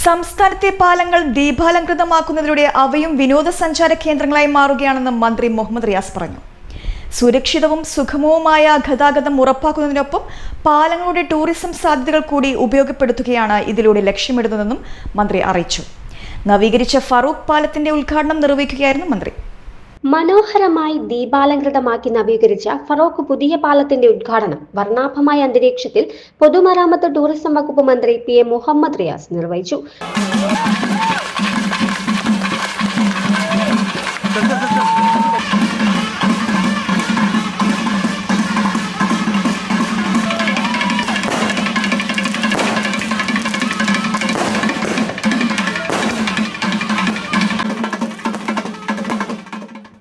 സംസ്ഥാനത്തെ പാലങ്ങൾ ദീപാലംകൃതമാക്കുന്നതിലൂടെ അവയും വിനോദസഞ്ചാര കേന്ദ്രങ്ങളായി മാറുകയാണെന്ന് മന്ത്രി മുഹമ്മദ് റിയാസ് പറഞ്ഞു. സുരക്ഷിതവും സുഗമവുമായ ഗതാഗതം ഉറപ്പാക്കുന്നതിനൊപ്പം പാലങ്ങളുടെ ടൂറിസം സാധ്യതകൾ കൂടി ഉപയോഗപ്പെടുത്തുകയാണ് ഇതിലൂടെ ലക്ഷ്യമിടുന്നതെന്നും മന്ത്രി അറിയിച്ചു. നവീകരിച്ച ഫറൂഖ് പാലത്തിന്റെ ഉദ്ഘാടനം നിർവഹിക്കുകയായിരുന്നു മന്ത്രി. മനോഹരമായി ദീപാലംകൃതമാക്കി നവീകരിച്ച ഫറോക്ക് പുതിയ പാലത്തിന്റെ ഉദ്ഘാടനം വർണ്ണാഭമായ അന്തരീക്ഷത്തിൽ പൊതുമരാമത്ത് ടൂറിസം വകുപ്പ് മന്ത്രി പി എ മുഹമ്മദ് റിയാസ് നിർവഹിച്ചു.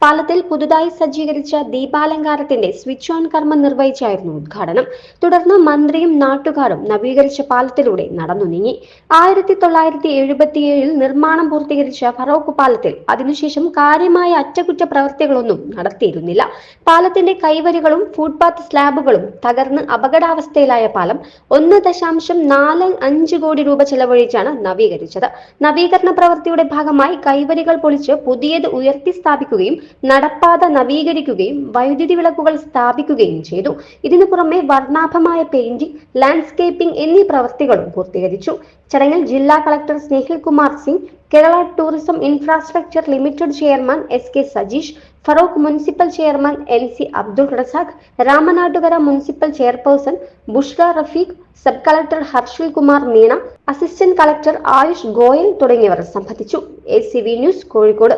പാലത്തിൽ പുതുതായി സജ്ജീകരിച്ച ദീപാലങ്കാരത്തിന്റെ സ്വിച്ച് ഓൺ കർമ്മം നിർവഹിച്ചായിരുന്നു ഉദ്ഘാടനം. തുടർന്ന് മന്ത്രിയും നാട്ടുകാരും നവീകരിച്ച പാലത്തിലൂടെ നടന്നു നീങ്ങി. 1977 നിർമ്മാണം പൂർത്തീകരിച്ച ഫറോക്ക് പാലത്തിൽ അതിനുശേഷം കാര്യമായ അറ്റകുറ്റപ്രവൃത്തികളൊന്നും നടത്തിയിരുന്നില്ല. പാലത്തിന്റെ കൈവരികളും ഫുട്പാത്ത് സ്ലാബുകളും തകർന്ന് അപകടാവസ്ഥയിലായ പാലം 1.45 കോടി രൂപ ചെലവഴിച്ചാണ് നവീകരിച്ചത്. നവീകരണ പ്രവൃത്തിയുടെ ഭാഗമായി കൈവരികൾ പൊളിച്ച് പുതിയത് ഉയർത്തി സ്ഥാപിക്കുകയും നടപ്പാത നവീകരിക്കുകയും വൈദ്യുതി വിളക്കുകൾ സ്ഥാപിക്കുകയും ചെയ്തു. ഇതിനു പുറമെ വർണ്ണാഭമായ പെയിന്റിംഗ്, ലാൻഡ്സ്കേപ്പിംഗ് എന്നീ പ്രവൃത്തികളും പൂർത്തീകരിച്ചു. ചടങ്ങിൽ ജില്ലാ collector Snehil Kumar Singh, Kerala tourism infrastructure limited chairman SK Sajeesh, Feroke municipal chairman NC Abdul Razak, Ramanattukara municipal chairperson Bushra Rafeeq, sub collector Harshil Kumar Meena, assistant collector Ayush Goyal തുടങ്ങിയവർ സംബന്ധിച്ചു. ACV news, Kozhikode.